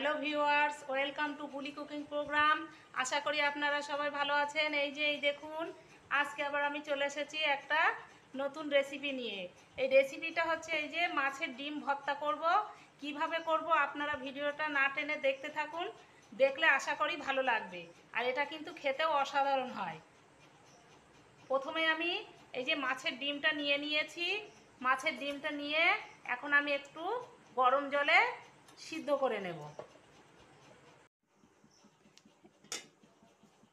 Hello viewers, welcome to বুলি cooking programme. আশা করি আপনারা সবাই ভালো আছেন। এই দেখুন, আজকে আবার আমি চলে এসেছি একটা নতুন রেসিপি নিয়ে। এই রেসিপিটা হচ্ছে এই যে মাছের ডিম ভর্তা করব। কিভাবে করব আপনারা ভিডিওটা না টেনে দেখতে থাকুন, দেখলে আশা করি ভালো লাগবে। আর এটা কিন্তু খেতেও অসাধারণ হয়। প্রথমে আমি এই যে মাছের ডিমটা নিয়ে নিয়েছি। মাছের ডিমটা নিয়ে এখন আমি একটু গরম জলে সিদ্ধ করে নেব।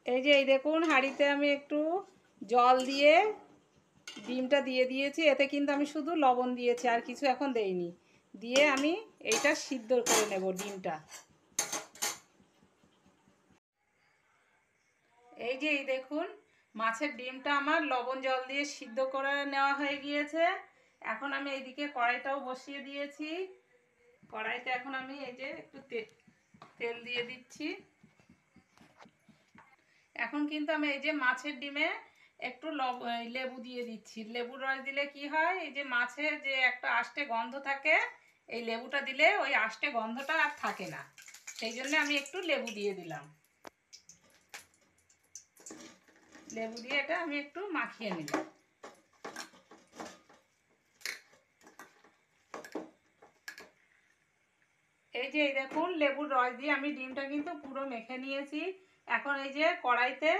এই দেখুন, হাঁড়িতে আমি একটু জল দিয়ে ডিমটা দিয়ে দিয়েছি। এতে কিন্তু আমি শুধু লবণ দিয়েছি, আর কিছু এখন দেইনি। দিয়ে আমি এইটা সিদ্ধ করে নেব ডিমটা। এই দেখুন, মাছের ডিমটা আমার লবণ জল দিয়ে সিদ্ধ করে নেওয়া হয়ে গিয়েছে। এখন আমি এইদিকে কড়াইটাও বসিয়ে দিয়েছি। কড়াইতে এখন আমি এই যে একটু তেল দিয়ে দিচ্ছি। এখন কিন্তু আমি এই যে মাছের ডিমে একটু লেবু দিয়ে দিচ্ছি। লেবুর রস দিলে কি হয়, এই যে মাছের যে একটা আষ্টে গন্ধ থাকে, এই লেবুটা দিলে ওই আষ্টে গন্ধটা আর থাকে না। সেই জন্য আমি একটু লেবু দিয়ে দিলাম। লেবু দিয়ে এটা আমি একটু মাখিয়ে নিলাম। এই দেখুন, লেবুর রস দিয়ে আমি ডিমটা কিন্তু পুরো মেখে নিয়েছি। এখন এই যে কড়াইতে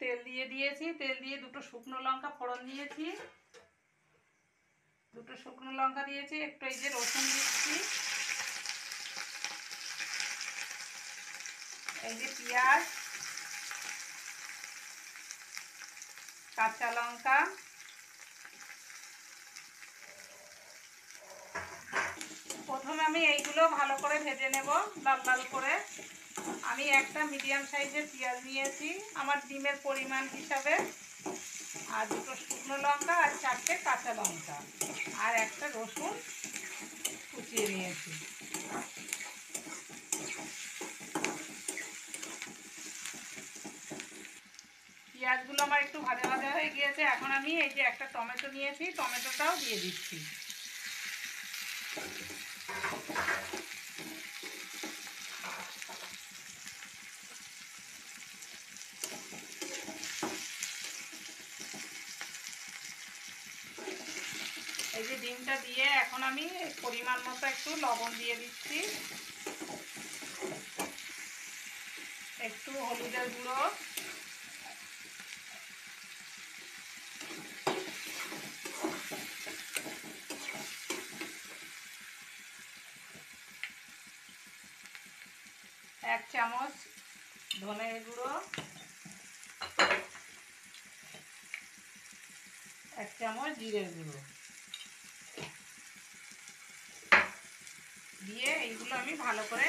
তেল দিয়ে দিয়েছি। তেল দিয়ে দুটো শুকনো লঙ্কা ফোড়ন দিয়েছি। দুটো শুকনো লঙ্কা দিয়েছি, একটু এই যে রসুন দিচ্ছি, এই যে পেঁয়াজ, কাঁচা লঙ্কা, প্রথমে আমি এইগুলো ভালো করে ভেজে নেব লাল লাল করে। আমি একটা মিডিয়াম সাইজের পেঁয়াজ নিয়েছি আমার ডিমের পরিমাণ হিসাবে, আর দুটো শুকনো লঙ্কা, আর চারটে কাঁচা লঙ্কা, আর একটা রসুন কুচিয়ে নিয়েছি। পেঁয়াজগুলো আমার একটু ভাজা ভাজা হয়ে গিয়েছে। এখন আমি এই যে একটা টমেটো নিয়েছি, টমেটোটাও দিয়ে দিচ্ছি। এই যে ডিমটা দিয়ে এখন আমি পরিমাণ মতো একটু লবণ দিয়ে দিচ্ছি, একটু হলুদের গুঁড়ো, এক চামচ ধনের গুঁড়ো, এক চামচ জিরের গুঁড়ো দিয়ে এইগুলো আমি ভালো করে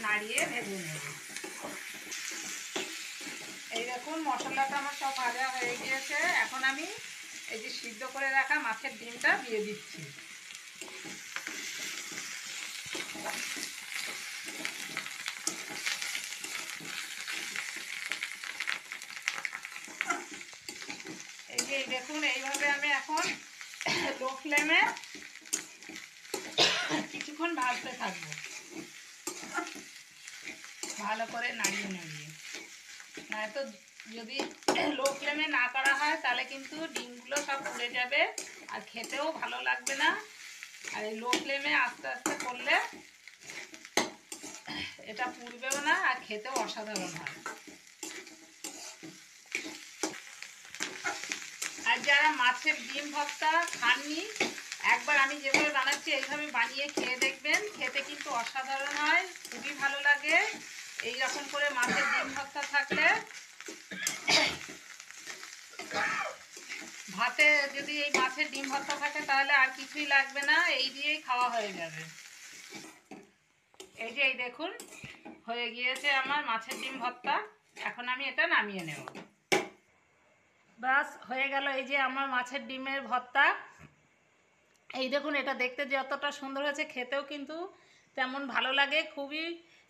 নাড়িয়ে ভেজে নেব। এই দেখুন, মশলাটা আমার সব ভাজা হয়ে গিয়েছে। এখন আমি এই যে সিদ্ধ করে রাখা মাছের ডিমটা দিয়ে দিচ্ছি। এই দেখুন, এইভাবে আমি এখন লো ফ্লেমে কিছুক্ষণ ভাজতে থাকবো, ভালো করে নাড়িয়ে নাড়িয়ে। নয়তো যদি লো ফ্লেমে না করা হয় তাহলে কিন্তু ডিমগুলো সব পুড়ে যাবে, আর খেতেও ভালো লাগবে না। আর এই লো ফ্লেমে আস্তে আস্তে করলে এটা পুড়বেও না, আর খেতেও অসাধারণ হয়। আর যারা মাছের ডিম ভর্তা খাননি, একবার আমি যেভাবে বানাচ্ছি এইভাবে বানিয়ে খেয়ে দেখবেন, খেতে কিন্তু অসাধারণ হয়, খুবই ভালো লাগে। এই রকম করে মাছের ডিম ভর্তা থাকলে ভাতে যদি এই মাছের ডিম ভর্তা থাকে তাহলে আর কিছুই লাগবে না, এই দিয়েই খাওয়া হয়ে যাবে। এই দেখুন, হয়ে গিয়েছে আমার মাছের ডিম ভর্তা। এখন আমি এটা নামিয়ে নেব। বাস হয়ে গেল এই যে আমার মাছের ডিমের ভর্তা। এই দেখুন, এটা দেখতে যতটা সুন্দর হয়েছে, খেতেও কিন্তু তেমন ভালো লাগে, খুবই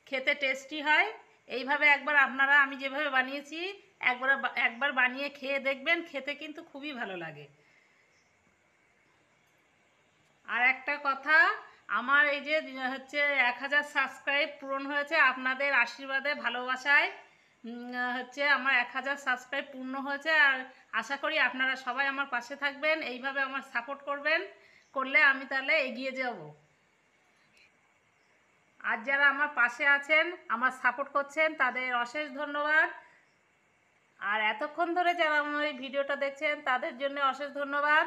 খেতে টেস্টি হয়। এইভাবে একবার আপনারা আমি যেভাবে বানিয়েছি একবার বানিয়ে খেয়ে দেখবেন, খেতে কিন্তু খুবই ভালো লাগে। আর একটা কথা, আমার এই যে হচ্ছে 1000 সাবস্ক্রাইব পূরণ হয়েছে আপনাদের আশীর্বাদে ভালোবাসায়। হচ্ছে আমার 1000 সাবস্ক্রাইব পূর্ণ হয়েছে। আর আশা করি আপনারা সবাই আমার পাশে থাকবেন, এইভাবে আমার সাপোর্ট করবেন, করলে আমি তাহলে এগিয়ে যাব। আর যারা আমার পাশে আছেন, আমার সাপোর্ট করছেন, তাদের অশেষ ধন্যবাদ। আর এতক্ষণ ধরে যারা আমার এই ভিডিওটা দেখছেন তাদের জন্য অশেষ ধন্যবাদ।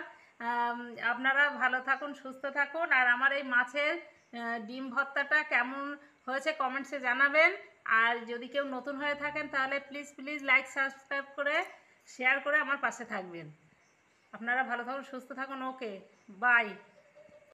আপনারা ভালো থাকুন, সুস্থ থাকুন। আর আমার এই মাছের ডিম ভর্তাটা কেমন হয়েছে কমেন্টসে জানাবেন। আর যদি কেউ নতুন হয়ে থাকেন তাহলে প্লিজ প্লিজ লাইক সাবস্ক্রাইব করে শেয়ার করে আমার পাশে থাকবেন। আপনারা ভালো থাকুন, সুস্থ থাকুন। ওকে, বাই।